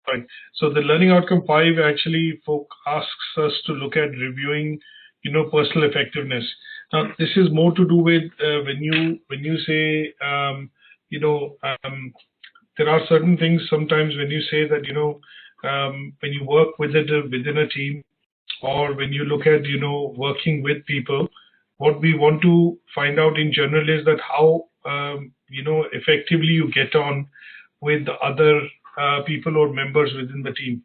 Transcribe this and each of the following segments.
Right. So the learning outcome 5 actually asks us to look at reviewing, personal effectiveness. Now, this is more to do with when you say, there are certain things sometimes when you say that, when you work within a team, or when you look at, working with people, what we want to find out in general is that how, effectively you get on with the other people or members within the team.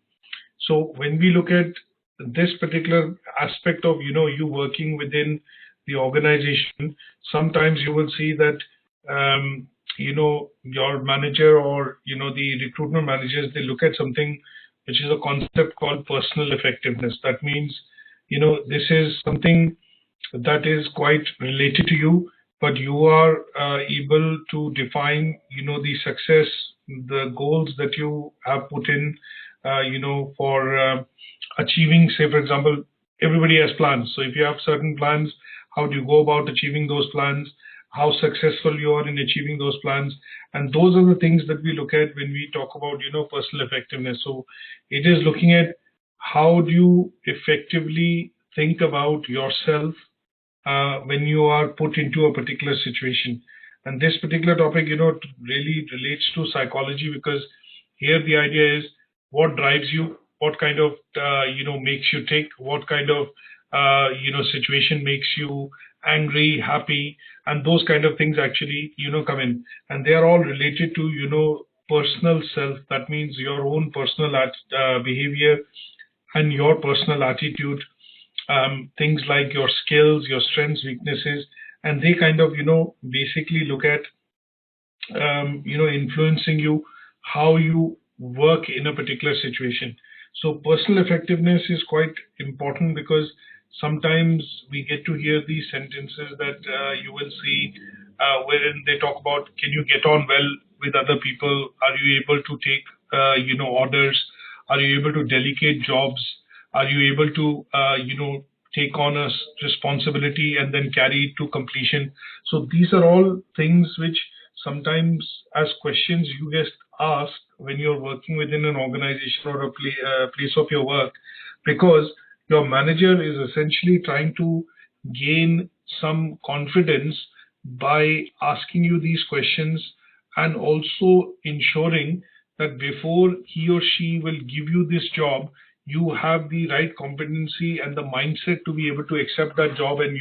So when we look at this particular aspect of, you working within the organization, sometimes you will see that, your manager or, the recruitment managers, they look at something which is a concept called personal effectiveness. That means, this is something that is quite related to you, but you are able to define, the success, the goals that you have put in, for achieving, say, for example, everybody has plans. So if you have certain plans, how do you go about achieving those plans? How successful you are in achieving those plans? And those are the things that we look at when we talk about, personal effectiveness. So it is looking at how do you effectively think about yourself when you are put into a particular situation. And this particular topic, really relates to psychology, because here the idea is what drives you, what kind of, makes you tick, what kind of, situation makes you angry, happy, and those kind of things actually, come in. And they are all related to, personal self. That means your own personal behavior and your personal attitude, things like your skills, your strengths, weaknesses, and they kind of, basically look at, influencing you, how you work in a particular situation. So personal effectiveness is quite important, because sometimes we get to hear these sentences that you will see wherein they talk about, can you get on well with other people? Are you able to take, orders? Are you able to delegate jobs? Are you able to, take on a responsibility and then carry it to completion? So these are all things which sometimes as questions you get asked when you're working within an organization or a place of your work, because your manager is essentially trying to gain some confidence by asking you these questions, and also ensuring that before he or she will give you this job, you have the right competency and the mindset to be able to accept that job and,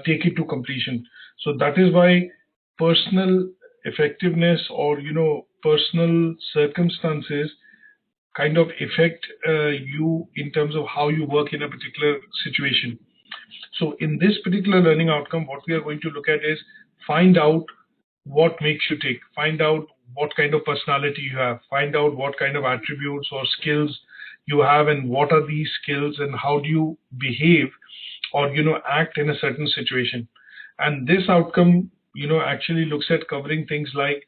take it to completion. So that is why personal effectiveness or, personal circumstances kind of affect you in terms of how you work in a particular situation. So in this particular learning outcome, what we are going to look at is find out what makes you tick, find out what kind of personality you have, find out what kind of attributes or skills you have, and what are these skills, and how do you behave or, act in a certain situation. And this outcome, actually looks at covering things like,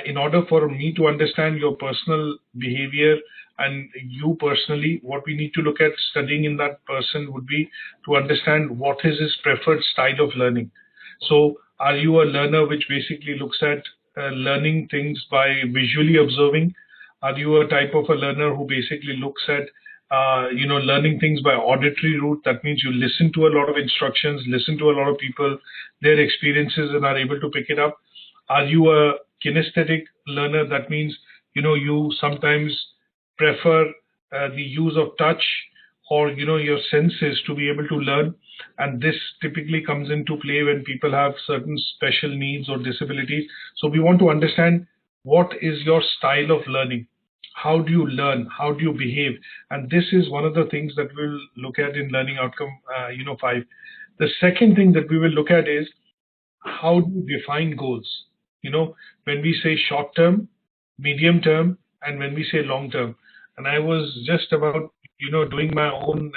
in order for me to understand your personal behavior and you personally, what we need to look at studying in that person would be to understand what is his preferred style of learning. So are you a learner which basically looks at learning things by visually observing? Are you a type of a learner who basically looks at learning things by auditory route? That means you listen to a lot of instructions, listen to a lot of people, their experiences, and are able to pick it up. Are you a kinesthetic learner? That means, you sometimes prefer the use of touch or, your senses to be able to learn. And this typically comes into play when people have certain special needs or disabilities. So we want to understand what is your style of learning. How do you learn? How do you behave? And this is one of the things that we'll look at in learning outcome 5. The second thing that we will look at is how do you define goals? When we say short term, medium term, and when we say long term. And I was just about, doing my own,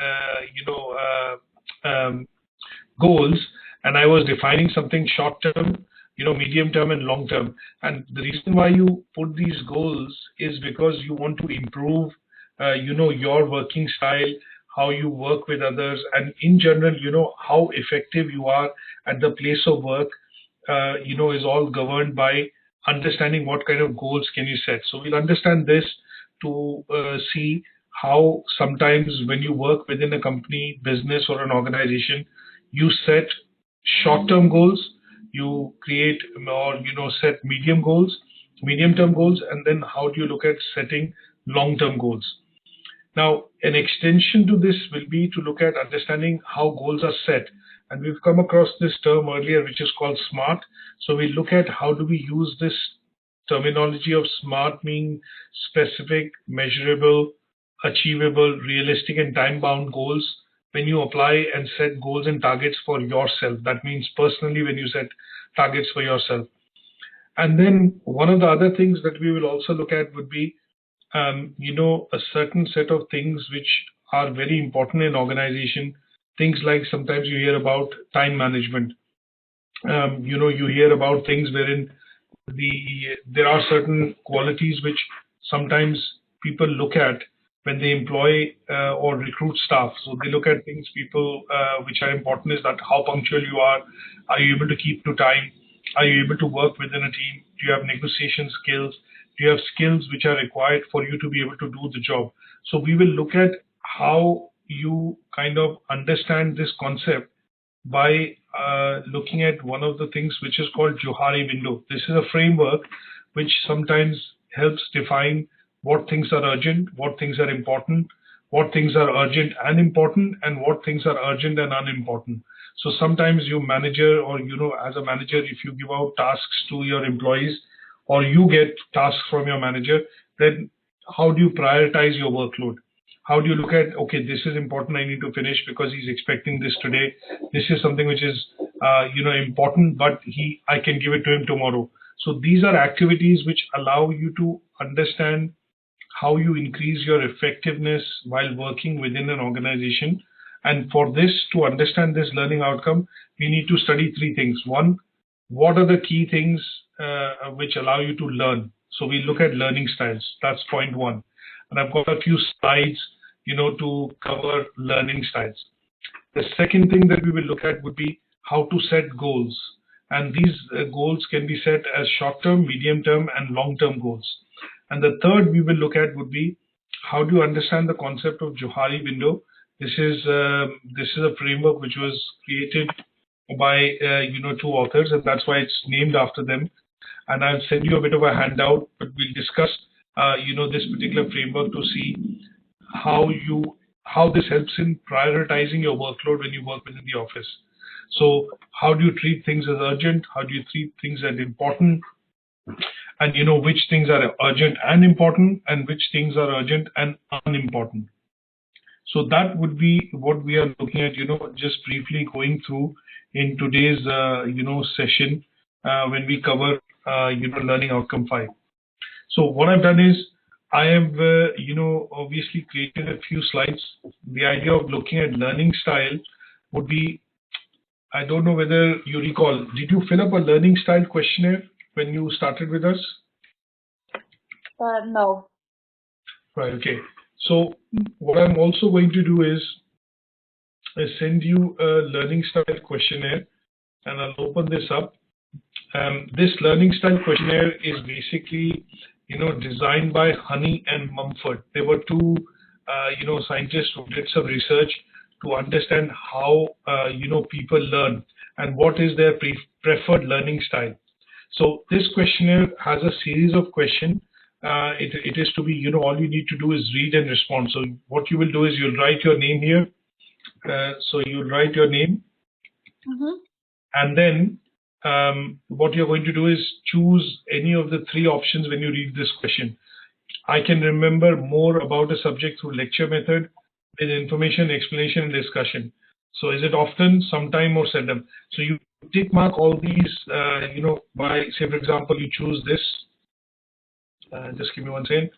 goals, and I was defining something short term, medium term and long term. And the reason why you put these goals is because you want to improve, your working style, how you work with others, and in general, how effective you are at the place of work, is all governed by understanding what kind of goals can you set. So we'll understand this to see how sometimes when you work within a company, business, or an organization, you set short-term goals, you create or set medium-term goals, and then how do you look at setting long-term goals. Now, an extension to this will be to look at understanding how goals are set. And we've come across this term earlier, which is called SMART. So we look at how do we use this terminology of SMART, meaning specific, measurable, achievable, realistic, and time-bound goals when you apply and set goals and targets for yourself. That means personally when you set targets for yourself. And then one of the other things that we will also look at would be a certain set of things which are very important in organization. Things like sometimes you hear about time management. You hear about things wherein there are certain qualities which sometimes people look at when they employ or recruit staff. So they look at things which are important is that how punctual you are you able to keep to time, are you able to work within a team, do you have negotiation skills, do you have skills which are required for you to be able to do the job. So we will look at how you kind of understand this concept by looking at one of the things which is called Johari window. This is a framework which sometimes helps define what things are urgent, what things are important, what things are urgent and important, and what things are urgent and unimportant. So sometimes your manager or, as a manager, if you give out tasks to your employees or you get tasks from your manager, then how do you prioritize your workload? How do you look at, okay, this is important, I need to finish because he's expecting this today. This is something which is, important, but I can give it to him tomorrow. So these are activities which allow you to understand how you increase your effectiveness while working within an organization. And for this, to understand this learning outcome, we need to study three things. One, what are the key things which allow you to learn? So we look at learning styles. That's point one. And I've got a few slides, to cover learning styles. The second thing that we will look at would be how to set goals. And these goals can be set as short-term, medium-term, and long-term goals. And the third we will look at would be how do you understand the concept of Johari window. This is a framework which was created by two authors, and that's why it's named after them. And I'll send you a bit of a handout, but we'll discuss this particular framework to see how this helps in prioritizing your workload when you work within the office. So how do you treat things as urgent? How do you treat things as important? And which things are urgent and important, and which things are urgent and unimportant. So that would be what we are looking at, just briefly going through in today's, session when we cover, learning outcome 5. So what I've done is I have, obviously created a few slides. The idea of looking at learning style would be, I don't know whether you recall, did you fill up a learning style questionnaire when you started with us? No. Right, okay. So what I'm also going to do is send you a learning style questionnaire, and I'll open this up. This learning style questionnaire is basically, designed by Honey and Mumford. They were two, scientists who did some research to understand how, people learn and what is their preferred learning style. So this questionnaire has a series of questions. It is to be, all you need to do is read and respond. So what you will do is you'll write your name here. So you'll write your name. And then what you're going to do is choose any of the three options when you read this question. I can remember more about a subject through lecture method with information, explanation, and discussion. So is it often, sometime, or seldom? So you tick mark all these, by, say, for example, you choose this. Just give me one second.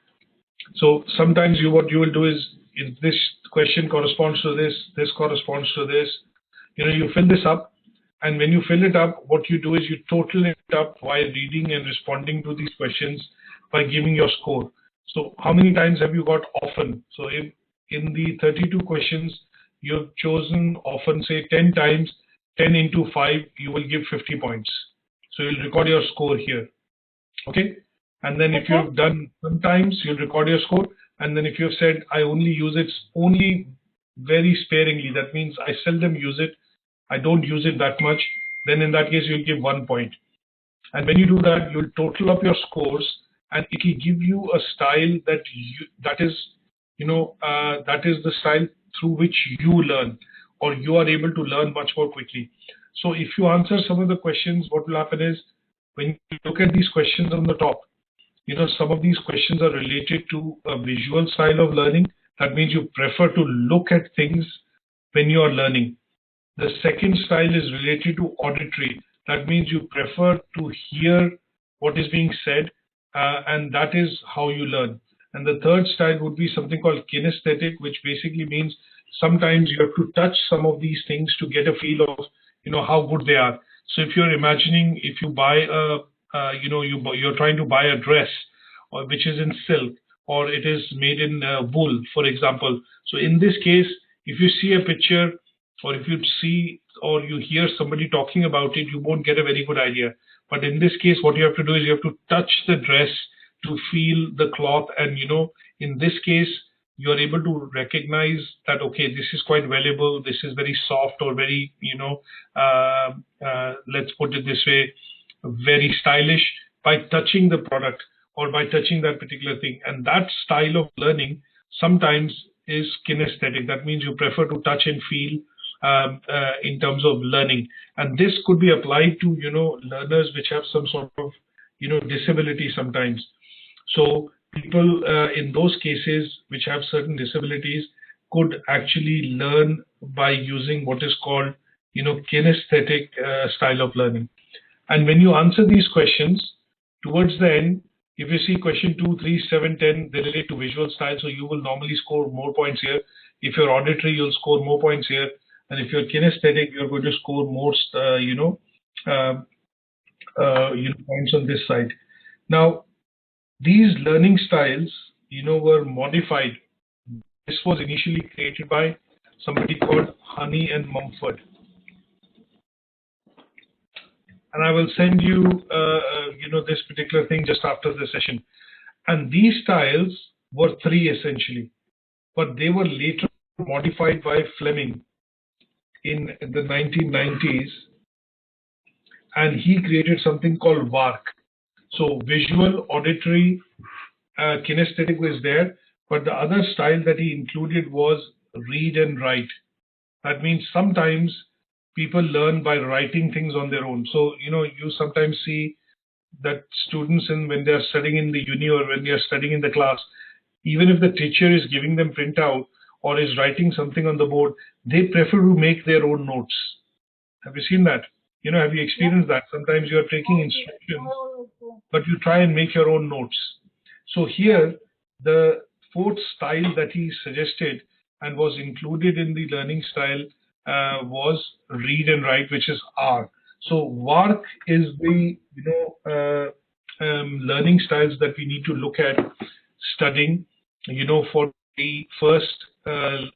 So sometimes what you will do is, if this question corresponds to this, this corresponds to this, you fill this up. And when you fill it up, what you do is you total it up while reading and responding to these questions by giving your score. So how many times have you got often? So if in the 32 questions, you've chosen often, say 10 times, 10 into 5, you will give 50 points. So you'll record your score here. Okay. And then if you've done sometimes, you'll record your score. And then if you have said, I only use it only very sparingly, that means I seldom use it, I don't use it that much, then in that case, you'll give 1 point. And when you do that, you'll total up your scores, and it will give you a style that is the style through which you learn, or you are able to learn much more quickly. So if you answer some of the questions, what will happen is, when you look at these questions on the top, some of these questions are related to a visual style of learning. That means you prefer to look at things when you are learning. The second style is related to auditory. That means you prefer to hear what is being said, and that is how you learn. And the third style would be something called kinesthetic, which basically means sometimes you have to touch some of these things to get a feel of, how good they are. So if you're imagining, if you buy you're trying to buy a dress, or which is in silk, or it is made in wool, for example. So in this case, if you see a picture, or if you see or you hear somebody talking about it, you won't get a very good idea. But in this case, what you have to do is you have to touch the dress to feel the cloth, and in this case, you're able to recognize that, okay, this is quite valuable, this is very soft, or very, let's put it this way, very stylish, by touching the product or by touching that particular thing. And that style of learning sometimes is kinesthetic. That means you prefer to touch and feel in terms of learning. And this could be applied to, learners which have some sort of, disability sometimes. So people in those cases which have certain disabilities could actually learn by using what is called, kinesthetic style of learning. And when you answer these questions, towards the end, if you see question 2, 3, 7, 10, they relate to visual style, so you will normally score more points here. If you're auditory, you'll score more points here. And if you're kinesthetic, you're going to score more, points on this side. Now, these learning styles, were modified. This was initially created by somebody called Honey and Mumford. And I will send you, this particular thing just after the session. And these styles were 3 essentially, but they were later modified by Fleming in the 1990s, and he created something called VARC. So visual, auditory, kinesthetic was there, but the other style that he included was read and write. That means sometimes people learn by writing things on their own. So, you sometimes see that students, when they're studying in the uni or when they're studying in the class, even if the teacher is giving them printout or is writing something on the board, they prefer to make their own notes. Have you seen that? Have you experienced that? Sometimes you're taking instructions, but you try and make your own notes. So here, the fourth style that he suggested and was included in the learning style was read and write, which is R. So VARC is the learning styles that we need to look at studying, for the first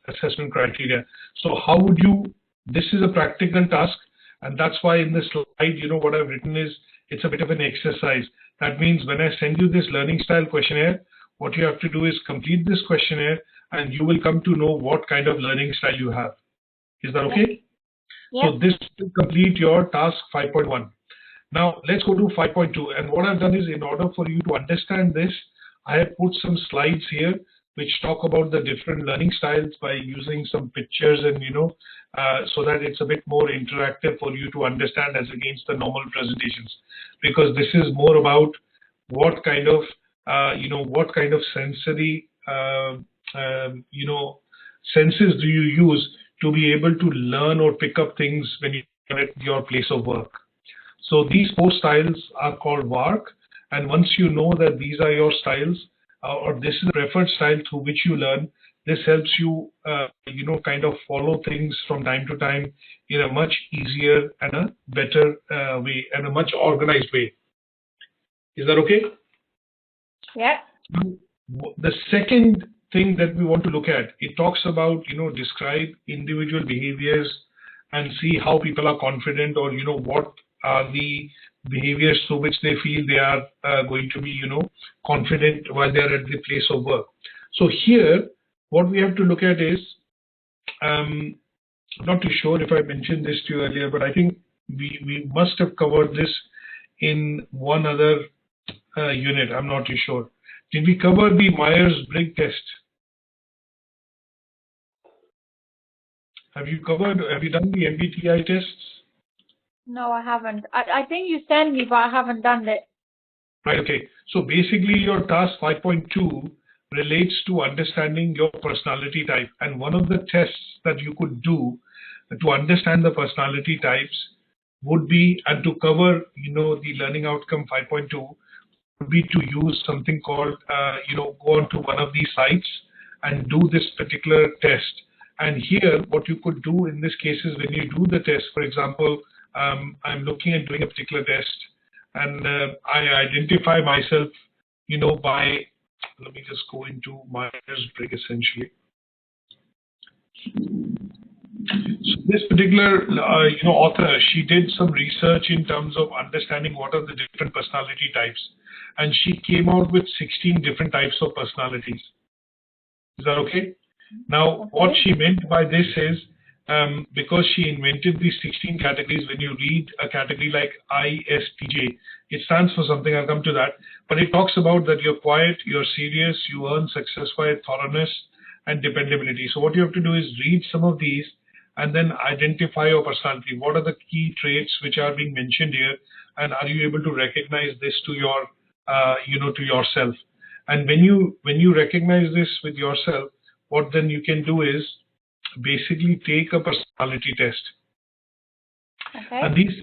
assessment criteria. So how would you? This is a practical task, and that's why in this slide, what I've written is it's a bit of an exercise. That means when I send you this learning style questionnaire, what you have to do is complete this questionnaire, and you will come to know what kind of learning style you have. Is that okay? Yeah. So this will complete your task 5.1. Now let's go to 5.2. And what I've done is, in order for you to understand this, I have put some slides here which talk about the different learning styles by using some pictures and, so that it's a bit more interactive for you to understand as against the normal presentations. Because this is more about what kind of, sensory, senses do you use to be able to learn or pick up things when you're at your place of work. So these 4 styles are called VARC, and once you know that these are your styles, or this is the preferred style through which you learn, this helps you, kind of follow things from time to time in a much easier and a better way, and a much organized way. Is that okay? Yeah. The second thing that we want to look at, it talks about, describe individual behaviors and see how people are confident, or, what are the behaviors through which they feel they are going to be, confident while they are at the place of work. So here, what we have to look at is, I'm not too sure if I mentioned this to you earlier, but I think we must have covered this in one other unit. I'm not too sure. Did we cover the Myers-Briggs test? Have you done the MBTI tests? No, I haven't. I think you sent me, but I haven't done it. Right, okay. So basically your task 5.2 relates to understanding your personality type. And one of the tests that you could do to understand the personality types would be, and to cover, the learning outcome 5.2, would be to use something called, go onto one of these sites and do this particular test. And here, what you could do in this case is when you do the test, for example, I'm looking at doing a particular test, and I identify myself, by, let me just go into Myers-Briggs essentially. So this particular, author, she did some research in terms of understanding what are the different personality types, and she came out with 16 different types of personalities. Is that okay? Now, what she meant by this is, because she invented these 16 categories, when you read a category like ISTJ, it stands for something, I'll come to that, but it talks about that you're quiet, you're serious, you earn success by thoroughness and dependability. So what you have to do is read some of these and then identify your personality. What are the key traits which are being mentioned here, and are you able to recognize this to your, to yourself? And when you recognize this with yourself, what then you can do is basically take a personality test. Okay. And these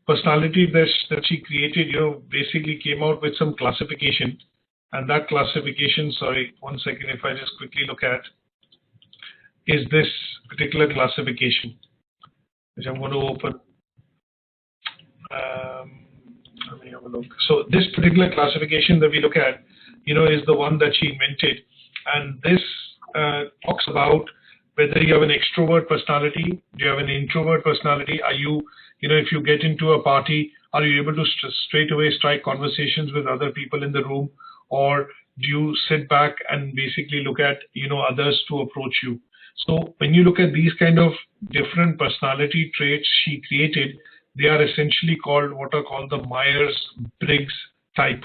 personality tests that she created, basically came out with some classification. And that classification, sorry, one second, if I just quickly look at, is this particular classification, which I'm going to open. Let me have a look. So this particular classification that we look at, is the one that she invented. And this talks about whether you have an extrovert personality, do you have an introvert personality, are you, if you get into a party, are you able to straight away strike conversations with other people in the room, or do you sit back and basically look at, others to approach you? So when you look at these kind of different personality traits she created, they are essentially called what are called the Myers-Briggs type.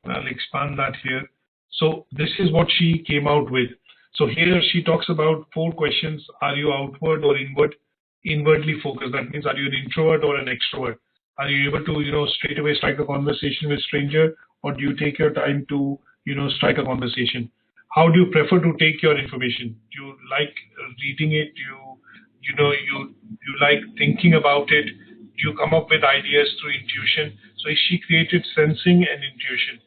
I'll expand that here. So this is what she came out with. So here she talks about 4 questions. Are you outward or inwardly focused? That means, are you an introvert or an extrovert? Are you able to, straight away strike a conversation with stranger, or do you take your time to, strike a conversation? How do you prefer to take your information? Do you like reading it? Do you like thinking about it? Do you come up with ideas through intuition? So she created sensing and intuition.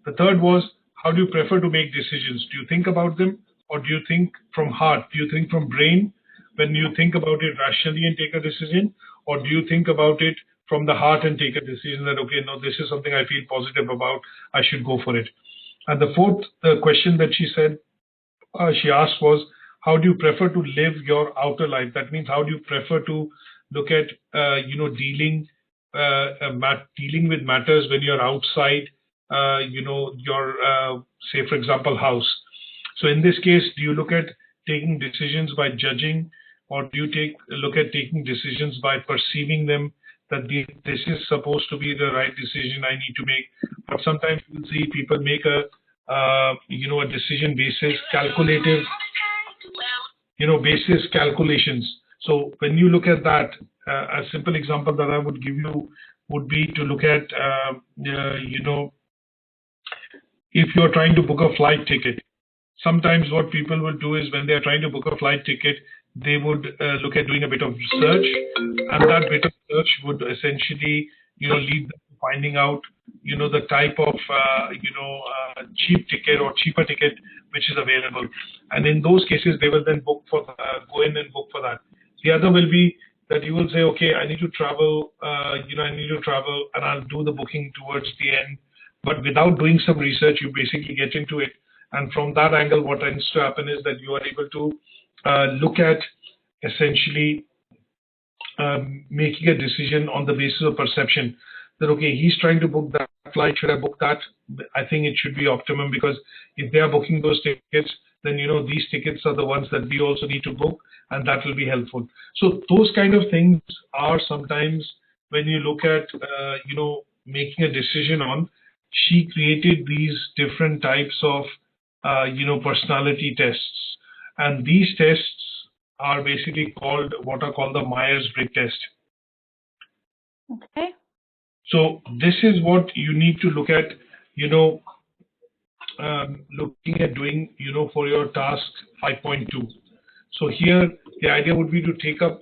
The third was, how do you prefer to make decisions? Do you think about them, or do you think from heart? Do you think from brain when you think about it rationally and take a decision, or do you think about it from the heart and take a decision that, okay, no, this is something I feel positive about, I should go for it? And the fourth question that she said, she asked was, how do you prefer to live your outer life? That means, how do you prefer to look at, dealing with matters when you're outside, your, say, for example, house. So in this case, do you look at taking decisions by judging, or do you look at taking decisions by perceiving them, that this is supposed to be the right decision I need to make? But sometimes you'll see people make a decision basis calculative, basis calculations. So when you look at that, a simple example that I would give you would be to look at, if you're trying to book a flight ticket. Sometimes what people will do is, when they're trying to book a flight ticket, they would look at doing a bit of research, and that bit of research would essentially, lead them to finding out, the type of, cheap ticket or cheaper ticket which is available. And in those cases, they will then go in and book for that. The other will be that you will say, okay, I need to travel, and I'll do the booking towards the end. But without doing some research, you basically get into it. And from that angle, what tends to happen is that you are able to look at essentially making a decision on the basis of perception. that, okay, he's trying to book that flight, should I book that? I think it should be optimum, because if they are booking those tickets, then these tickets are the ones that we also need to book, and that will be helpful. So those kind of things are sometimes when you look at making a decision on. She created these different types of personality tests, and these tests are basically called what are called the Myers-Briggs test. Okay. So this is what you need to look at, looking at doing, for your task 5.2. So here, the idea would be to take up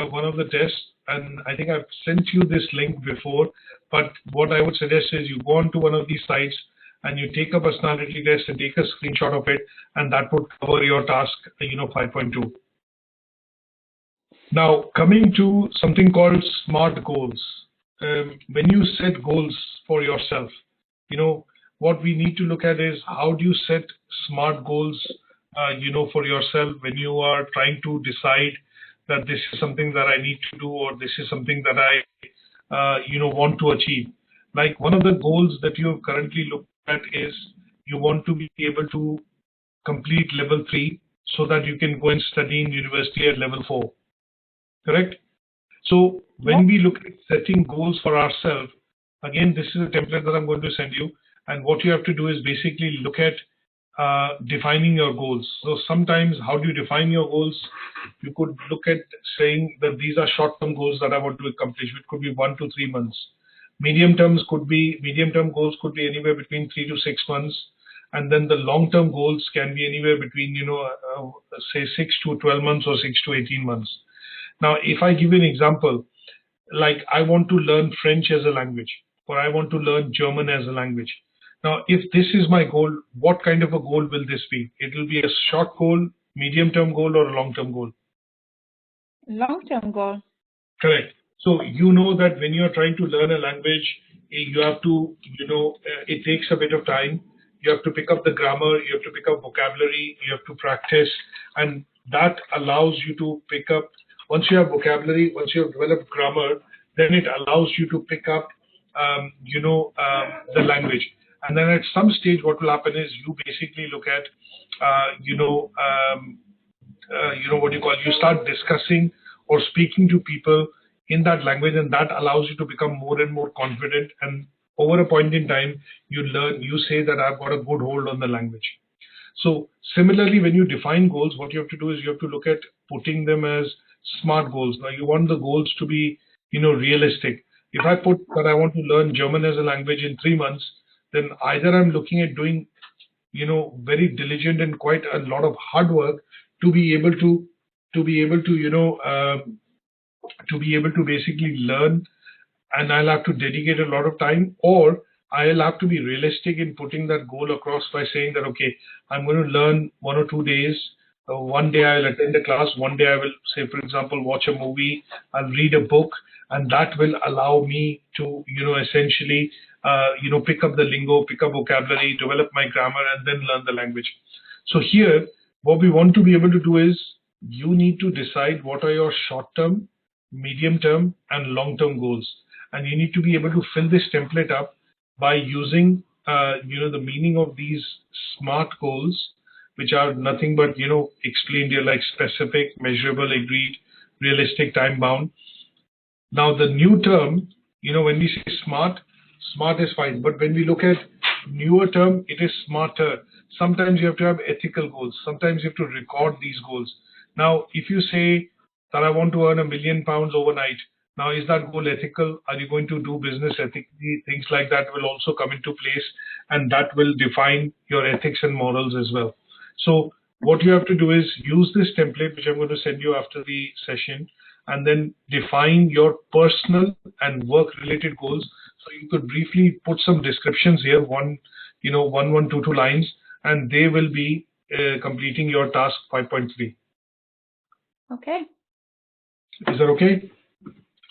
one of the tests, and I think I've sent you this link before, but what I would suggest is you go on to one of these sites and you take a personality test and take a screenshot of it, and that would cover your task, 5.2. Now, coming to something called SMART goals. When you set goals for yourself, what we need to look at is how do you set SMART goals, for yourself when you are trying to decide that this is something that I need to do, or this is something that I, want to achieve. Like one of the goals that you currently look at is you want to be able to complete level 3 so that you can go and study in university at level 4. Correct? So when we look at setting goals for ourselves, again, this is a template that I'm going to send you. And what you have to do is basically look at defining your goals. So sometimes, how do you define your goals? You could look at saying that these are short-term goals that I want to accomplish, which could be 1 to 3 months. Medium-term goals could be anywhere between 3 to 6 months. And then the long-term goals can be anywhere between, say 6 to 12 months or 6 to 18 months. Now, if I give you an example, like I want to learn French as a language, or I want to learn German as a language. Now, if this is my goal, what kind of a goal will this be? It will be a short goal, medium-term goal, or a long-term goal? Long-term goal. Correct. So you know that when you're trying to learn a language, you have to, it takes a bit of time. You have to pick up the grammar, you have to pick up vocabulary, you have to practice, and that allows you to pick up. Once you have vocabulary, once you have developed grammar, then it allows you to pick up, the language. And then at some stage, what will happen is you basically look at, you start discussing or speaking to people in that language, and that allows you to become more and more confident. And over a point in time, you say that I've got a good hold on the language. So similarly, when you define goals, what you have to do is you have to look at putting them as SMART goals. Now you want the goals to be, realistic. If I put that I want to learn German as a language in 3 months, then either I'm looking at doing, very diligent and quite a lot of hard work to be able to basically learn, and I'll have to dedicate a lot of time, or I'll have to be realistic in putting that goal across by saying that, okay, I'm going to learn 1 or 2 days. One day I'll attend a class. One day I will, say, for example, watch a movie. I'll read a book, and that will allow me to, essentially, pick up the lingo, pick up vocabulary, develop my grammar, and then learn the language. So here, what we want to be able to do is you need to decide what are your short-term, medium-term, and long-term goals. And you need to be able to fill this template up by using, the meaning of these SMART goals, which are nothing but, explained here, like specific, measurable, agreed, realistic, time-bound. Now, the new term, when we say SMART is fine. But when we look at newer term, it is smarter. Sometimes you have to have ethical goals. Sometimes you have to record these goals. Now, if you say that I want to earn £1 million overnight, now is that goal ethical? Are you going to do business ethically? Things like that will also come into place, and that will define your ethics and morals as well. So what you have to do is use this template, which I'm going to send you after the session, and then define your personal and work-related goals. So you could briefly put some descriptions here, 2 lines, and they will be completing your task 5.3. Okay. Is that okay?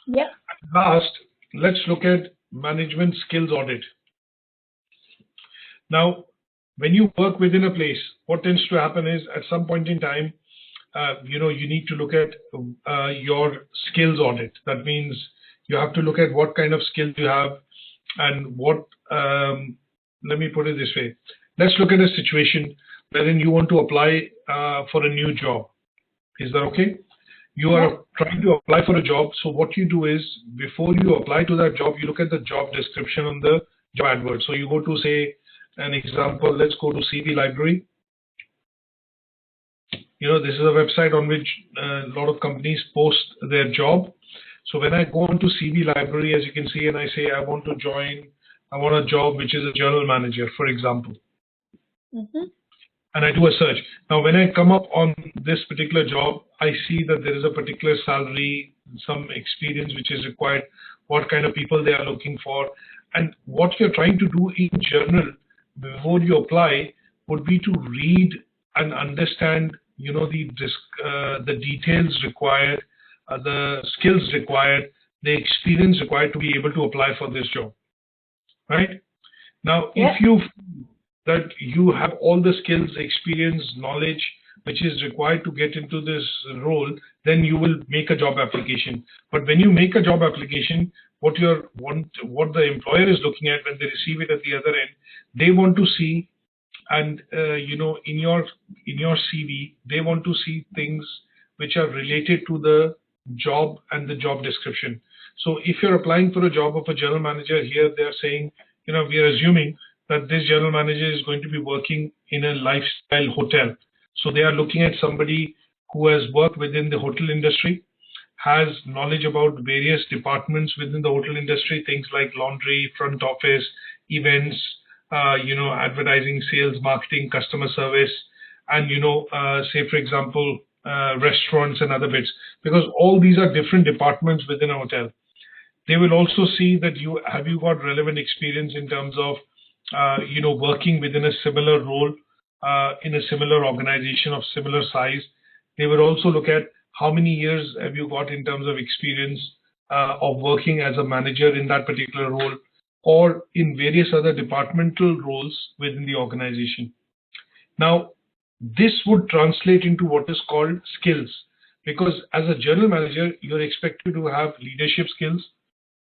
Yep. Last, let's look at management skills audit. Now, when you work within a place, what tends to happen is at some point in time, you need to look at your skills audit. That means, You have to look at what kind of skills you have and what, let me put it this way. Let's look at a situation wherein you want to apply for a new job. Is that okay? You are trying to apply for a job. So what you do is, before you apply to that job, you look at the job description on the job advert. So you go to, say, an example, let's go to CV Library. This is a website on which a lot of companies post their job. So when I go onto CV Library, as you can see, and I say I want a job which is a general manager, for example. And I do a search. Now, when I come up on this particular job, I see that there is a particular salary, some experience which is required, what kind of people they are looking for. And what you're trying to do in general before you apply would be to read and understand, the details required, the skills required, the experience required to be able to apply for this job. Right? Now, if you that you have all the skills, experience, knowledge which is required to get into this role, then you will make a job application. But when you make a job application, what the employer is looking at when they receive it at the other end, they want to see, and in your CV, they want to see things which are related to the job and the job description. So if you're applying for a job of a general manager, here they are saying, we are assuming that this general manager is going to be working in a lifestyle hotel. So they are looking at somebody who has worked within the hotel industry, has knowledge about various departments within the hotel industry, things like laundry, front office, events, advertising, sales, marketing, customer service, and, say, for example, restaurants and other bits, because all these are different departments within a hotel. They will also see that you got relevant experience in terms of working within a similar role in a similar organization of similar size. They will also look at how many years have you got in terms of experience of working as a manager in that particular role, or in various other departmental roles within the organization. Now, this would translate into what is called skills, because as a general manager, you're expected to have leadership skills,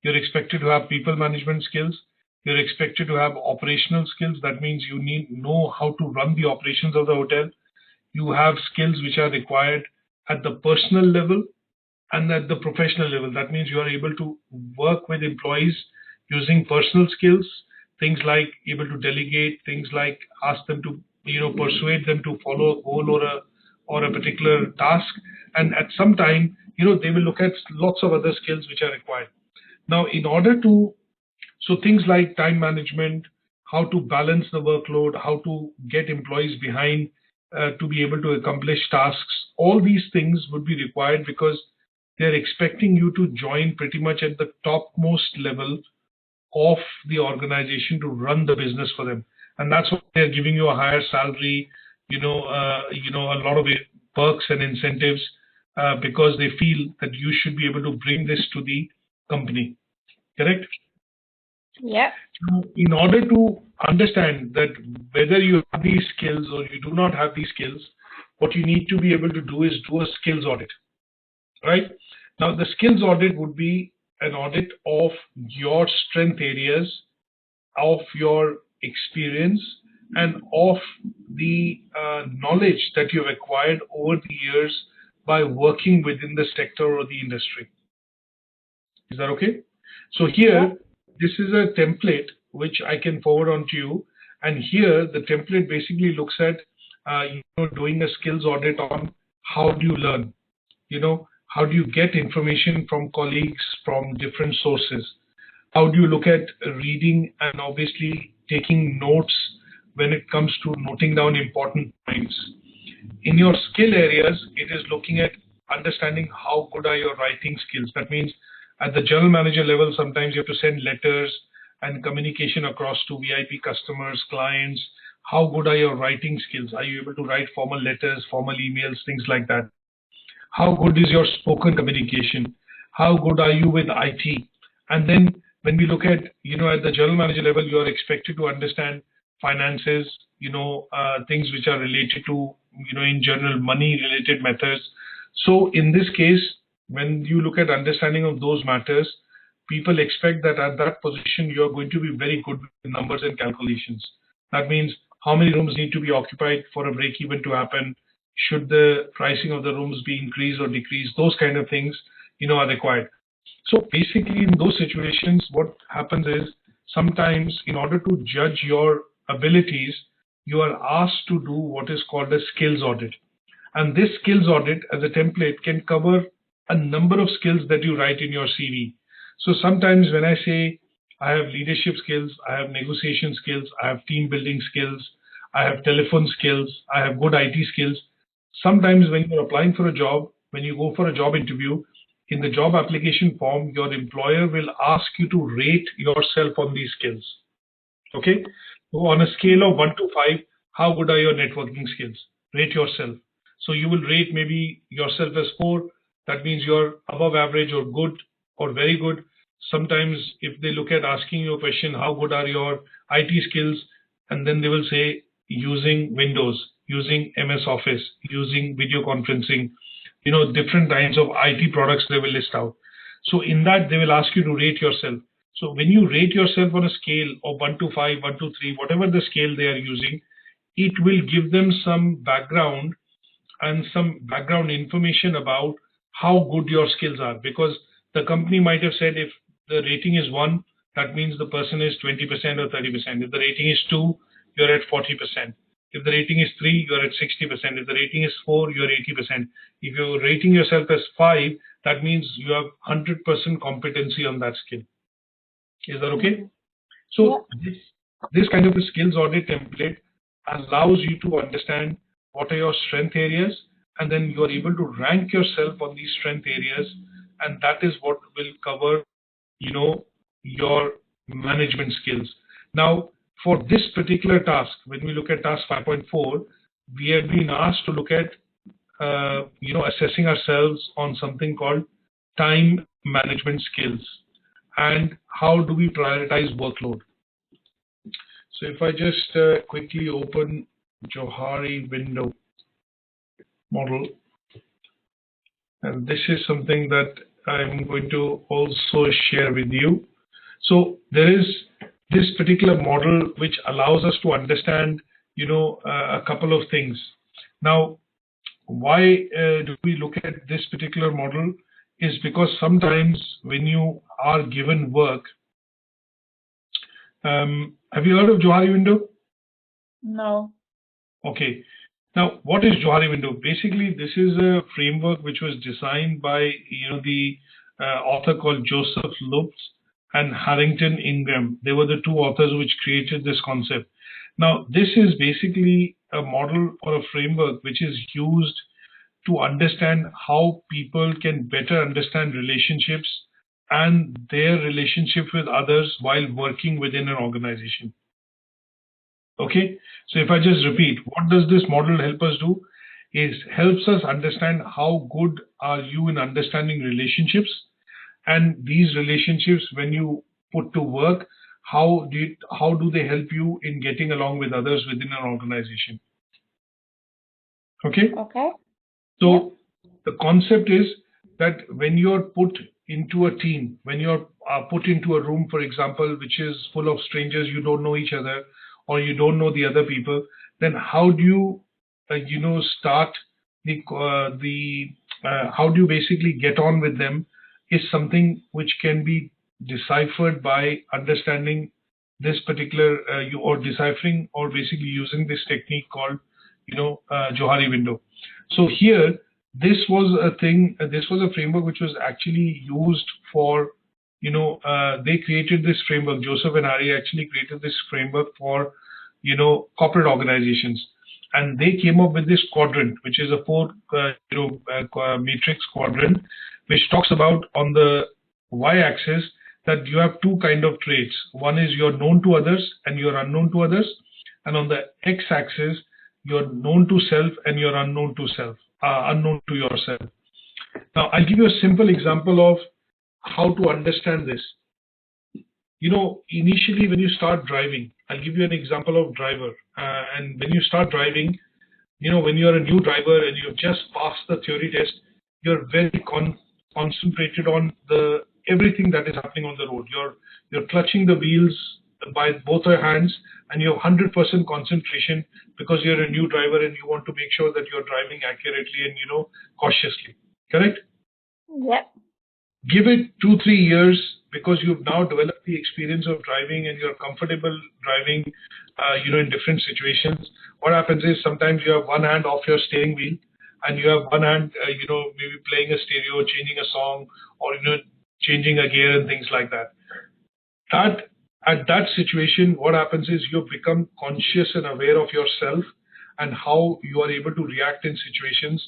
you're expected to have people management skills, you're expected to have operational skills. That means you know how to run the operations of the hotel. You have skills which are required at the personal level and at the professional level. That means you are able to work with employees using personal skills, things like able to delegate, things like ask them to, persuade them to follow a goal or a particular task. And at some time, they will look at lots of other skills which are required. Now, so things like time management, how to balance the workload, how to get employees behind to be able to accomplish tasks, all these things would be required because they're expecting you to join pretty much at the topmost level of the organization to run the business for them. And that's why they're giving you a higher salary, a lot of perks and incentives because they feel that you should be able to bring this to the company. Correct? Yeah. In order to understand that whether you have these skills or you do not have these skills, what you need to be able to do is do a skills audit, right? Now, the skills audit would be an audit of your strength areas, of your experience, and of the knowledge that you've acquired over the years by working within the sector or the industry. Is that okay? So here, this is a template which I can forward on to you. And here, the template basically looks at doing a skills audit on how do you learn, how do you get information from colleagues from different sources? How do you look at reading and obviously taking notes when it comes to noting down important points? In your skill areas, it is looking at understanding how good are your writing skills. That means at the general manager level, sometimes you have to send letters and communication across to VIP customers, clients. How good are your writing skills? Are you able to write formal letters, formal emails, things like that? How good is your spoken communication? How good are you with IT? And then when we look at, at the general manager level, you are expected to understand finances, things which are related to, in general, money related matters. So in this case, when you look at understanding of those matters, people expect that at that position you're going to be very good with numbers and calculations. That means how many rooms need to be occupied for a break even to happen, should the pricing of the rooms be increased or decreased, those kind of things, are required. So basically in those situations, what happens is sometimes in order to judge your abilities, you are asked to do what is called a skills audit. And this skills audit as a template can cover a number of skills that you write in your CV. So sometimes when I say I have leadership skills, I have negotiation skills, I have team building skills, I have telephone skills, I have good IT skills. Sometimes when you're applying for a job, when you go for a job interview, in the job application form, your employer will ask you to rate yourself on these skills. Okay? So on a scale of 1 to 5, how good are your networking skills? Rate yourself. So you will rate maybe yourself as 4. That means you're above average or good or very good. Sometimes if they look at asking you a question, how good are your IT skills? And then they will say using Windows, using MS Office, using video conferencing, different kinds of IT products they will list out. So in that, they will ask you to rate yourself. So when you rate yourself on a scale of 1 to 5, 1 to 3, whatever the scale they are using, it will give them some background and some background information about how good your skills are. Because the company might have said if the rating is 1, that means the person is 20% or 30%. If the rating is 2, you're at 40%. If the rating is 3, you're at 60%. If the rating is 4, you're 80%. If you're rating yourself as 5, that means you have 100% competency on that skill. Is that okay? So this kind of a skills audit template allows you to understand what are your strength areas, and then you are able to rank yourself on these strength areas, and that is what will cover, your management skills. Now, for this particular task, when we look at task 5.4, we have been asked to look at, assessing ourselves on something called time management skills and how do we prioritize workload. So if I just quickly open Johari window model, and this is something that I'm going to also share with you. So there is this particular model which allows us to understand, a couple of things. Now, why do we look at this particular model? Is because sometimes when you are given work, have you heard of Johari window? No. Okay. Now, what is Johari window? Basically, this is a framework which was designed by the author called Joseph Lupes and Harrington Ingram. They were the two authors which created this concept. Now, this is basically a model or a framework which is used to understand how people can better understand relationships and their relationship with others while working within an organization. Okay, so if I just repeat, what does this model help us do? Is helps us understand how good are you in understanding relationships, and these relationships, when you put to work, how do they help you in getting along with others within an organization? Okay. Okay. So the concept is that when you're put into a team, when you're put into a room, for example, which is full of strangers, you don't know each other or you don't know the other people, then how do you, start how do you basically get on with them is something which can be deciphered by understanding this particular, or deciphering or basically using this technique called, Johari window. So here, this was a framework which was actually used for, they created this framework. Joseph and Harry actually created this framework for, corporate organizations. And they came up with this quadrant, which is a 4 matrix quadrant, which talks about on the y-axis that you have two kind of traits. One is you're known to others and you're unknown to others. And on the x-axis, you're known to self and you're unknown to yourself. Now, I'll give you a simple example of how to understand this. Initially when you start driving, I'll give you an example of driver. And when you start driving, when you're a new driver and you've just passed the theory test, you're very concentrated on the everything that is happening on the road. You're clutching the wheels by both your hands, and you have 100% concentration because you're a new driver and you want to make sure that you're driving accurately and cautiously. Correct? Yep. Give it 2-3 years, because you've now developed the experience of driving and you're comfortable driving, in different situations. What happens is sometimes you have one hand off your steering wheel and you have one hand, maybe playing a stereo, changing a song, or changing a gear and things like that. At that situation, what happens is you become conscious and aware of yourself and how you are able to react in situations,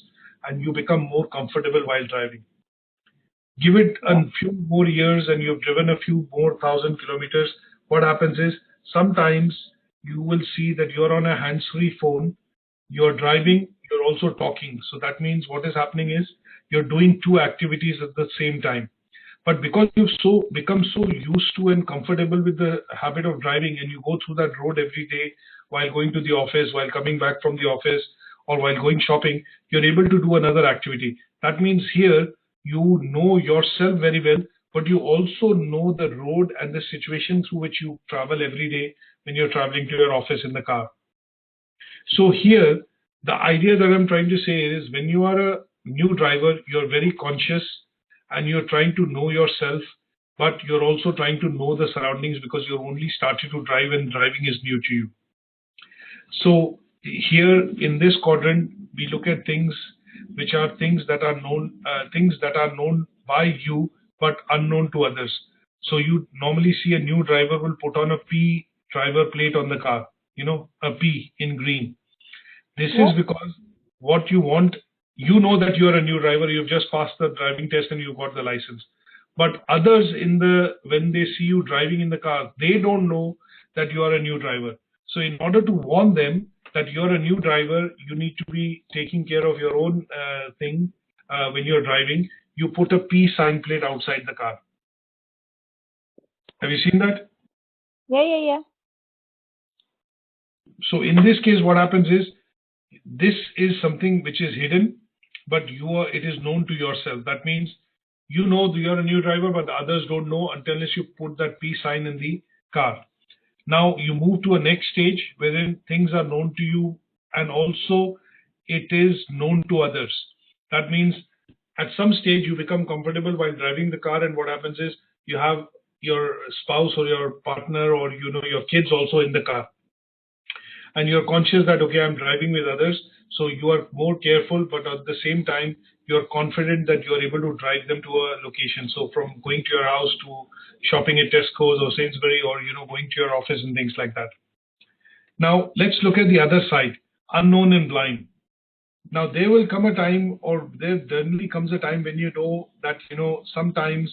and you become more comfortable while driving. Give it a few more years and you've driven a few more 1,000 kilometers. What happens is sometimes you will see that you're on a hands-free phone, you're driving, you're also talking. So that means what is happening is you're doing two activities at the same time. But because you've become so used to and comfortable with the habit of driving, and you go through that road every day while going to the office, while coming back from the office, or while going shopping, you're able to do another activity. That means here you know yourself very well, but you also know the road and the situation through which you travel every day when you're traveling to your office in the car. So here, the idea that I'm trying to say is, when you are a new driver, you're very conscious and you're trying to know yourself, but you're also trying to know the surroundings because you're only started to drive and driving is new to you. So here in this quadrant, we look at things which are things that are known by you but unknown to others. So you normally see a new driver will put on a P driver plate on the car, a P in green. This is because what you want, that you're a new driver, you've just passed the driving test and you've got the license. But others when they see you driving in the car, they don't know that you are a new driver. So in order to warn them that you're a new driver, you need to be taking care of your own thing when you're driving. You put a P sign plate outside the car. Have you seen that? Yeah. So in this case, what happens is, this is something which is hidden, but it is known to yourself. That means you're a new driver, but the others don't know unless you put that P sign in the car. Now you move to a next stage wherein things are known to you and also it is known to others. That means at some stage you become comfortable while driving the car, and what happens is you have your spouse or your partner or your kids also in the car. And you're conscious that, okay, I'm driving with others, so you are more careful, but at the same time, you're confident that you're able to drive them to a location. So from going to your house to shopping at Tesco's or Sainsbury, or going to your office and things like that. Now, let's look at the other side, unknown and blind. Now, there will come a time, or there generally comes a time when you know that, sometimes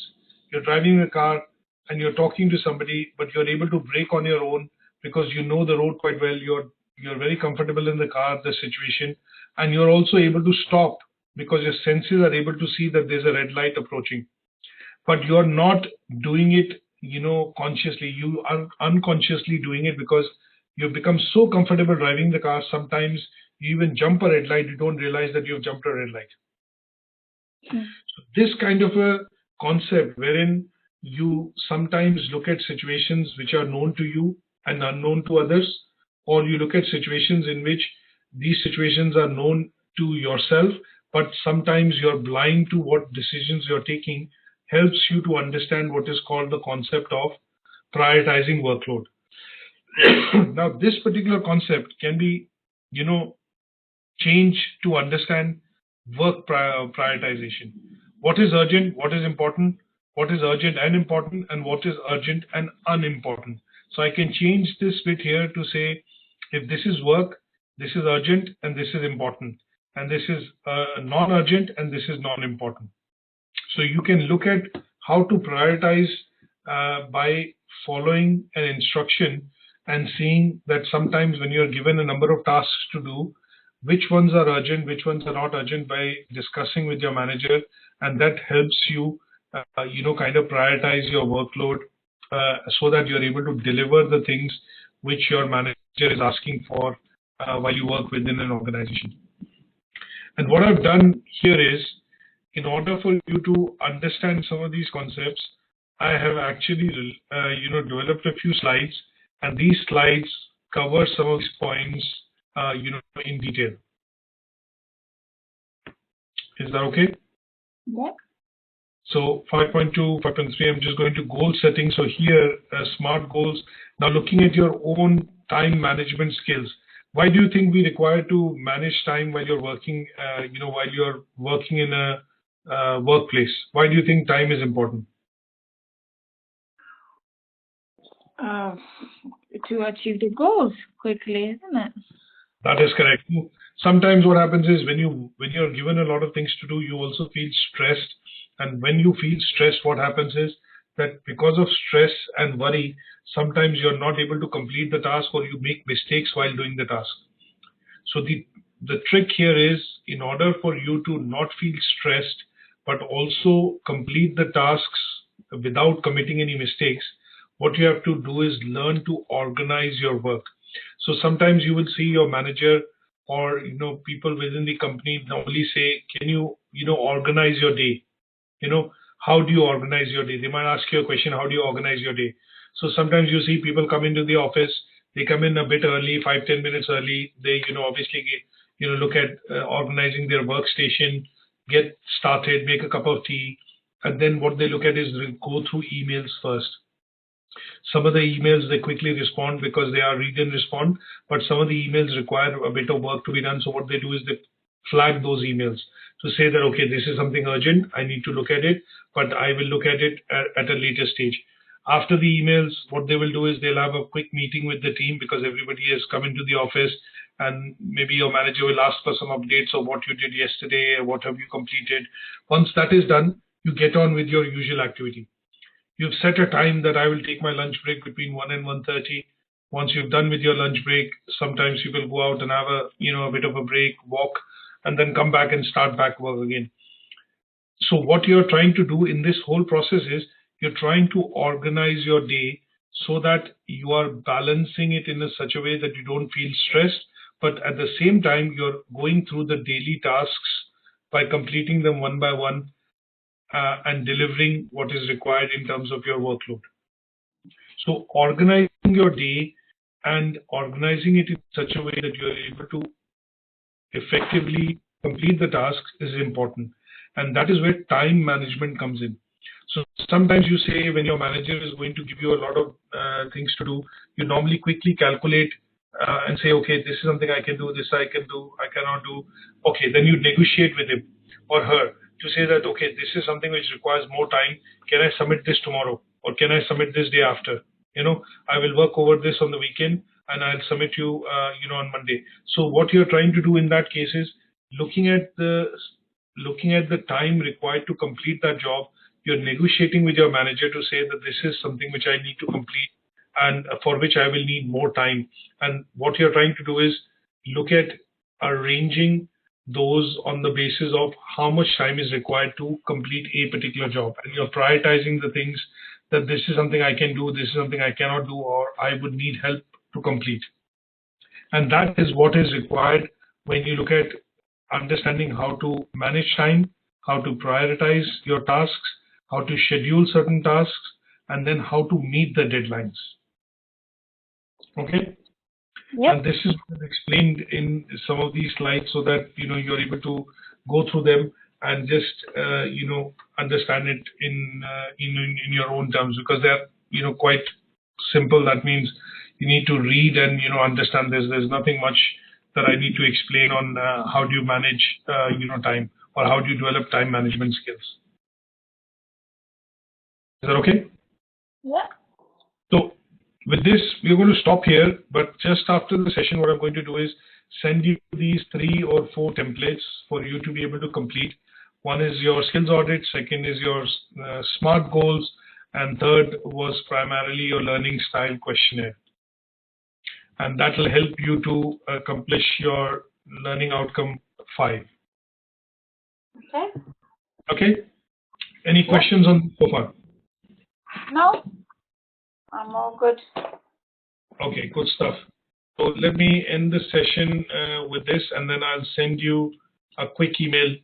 you're driving a car and you're talking to somebody, but you're able to brake on your own because you know the road quite well. You're very comfortable in the car, the situation, and you're also able to stop because your senses are able to see that there's a red light approaching. But you're not doing it, consciously. You are unconsciously doing it because you've become so comfortable driving the car. Sometimes you even jump a red light, you don't realize that you've jumped a red light. So this kind of a concept wherein you sometimes look at situations which are known to you and unknown to others, or you look at situations in which these situations are known to yourself, but sometimes you're blind to what decisions you're taking, helps you to understand what is called the concept of prioritizing workload. Now, this particular concept can be, changed to understand work prioritization. What is urgent, what is important, what is urgent and important, and what is urgent and unimportant. So I can change this bit here to say, if this is work, this is urgent and this is important, and this is non-urgent and this is non-important. So you can look at how to prioritize by following an instruction and seeing that sometimes when you're given a number of tasks to do, which ones are urgent, which ones are not urgent, by discussing with your manager, and that helps you, kind of prioritize your workload so that you're able to deliver the things which your manager is asking for while you work within an organization. And what I've done here is, in order for you to understand some of these concepts, I have actually, developed a few slides, and these slides cover some of these points, in detail. Is that okay? Yeah. So 5.2, 5.3, I'm just going to goal setting. So here, SMART goals. Now looking at your own time management skills. Why do you think we require to manage time while you're working, while you're working in a workplace? Why do you think time is important? To achieve the goals quickly, isn't it? That is correct. Sometimes what happens is when you're given a lot of things to do, you also feel stressed. And when you feel stressed, what happens is that because of stress and worry, sometimes you're not able to complete the task or you make mistakes while doing the task. So the trick here is, in order for you to not feel stressed, but also complete the tasks without committing any mistakes, what you have to do is learn to organize your work. So sometimes you will see your manager or people within the company normally say, can you organize your day? How do you organize your day? They might ask you a question, how do you organize your day? So sometimes you see people come into the office, they come in a bit early, 5-10 minutes early. They obviously look at organizing their workstation, get started, make a cup of tea, and then what they look at is go through emails first. Some of the emails they quickly respond because they are read and respond, but some of the emails require a bit of work to be done. So what they do is they flag those emails to say that, okay, this is something urgent, I need to look at it, but I will look at it at a later stage. After the emails, what they will do is they'll have a quick meeting with the team because everybody has come into the office, and maybe your manager will ask for some updates of what you did yesterday, what have you completed. Once that is done, you get on with your usual activity. You've set a time that I will take my lunch break between 1 and 1:30. Once you've done with your lunch break, sometimes you will go out and have a bit of a break, walk, and then come back and start back work again. So what you're trying to do in this whole process is you're trying to organize your day so that you are balancing it in such a way that you don't feel stressed, but at the same time, you're going through the daily tasks by completing them one by one, and delivering what is required in terms of your workload. So organizing your day and organizing it in such a way that you are able to effectively complete the tasks is important. And that is where time management comes in. So sometimes you say when your manager is going to give you a lot of things to do, you normally quickly calculate and say, okay, this is something I can do, this I can do, I cannot do. Okay, then you negotiate with him or her to say that, okay, this is something which requires more time. Can I submit this tomorrow? Or can I submit this day after? I will work over this on the weekend and I'll submit you, on Monday. So what you're trying to do in that case is looking at the time required to complete that job. You're negotiating with your manager to say that this is something which I need to complete and for which I will need more time. And what you're trying to do is look at arranging those on the basis of how much time is required to complete a particular job. And you're prioritizing the things that this is something I can do, this is something I cannot do, or I would need help to complete. And that is what is required when you look at understanding how to manage time, how to prioritize your tasks, how to schedule certain tasks, and then how to meet the deadlines. Okay? Yep. And this is explained in some of these slides so that you're able to go through them and just understand it in your own terms, because they're quite simple. That means you need to read and understand this. There's nothing much that I need to explain on how do you manage time, or how do you develop time management skills. Is that okay? Yeah. So with this, we're going to stop here, but just after the session, what I'm going to do is send you these 3 or 4 templates for you to be able to complete. One is your skills audit, second is your SMART goals, and third was primarily your learning style questionnaire. And that will help you to accomplish your learning outcome 5. Okay. Okay? Any questions on so far? No, I'm all good. Okay, good stuff. So let me end the session with this, and then I'll send you a quick email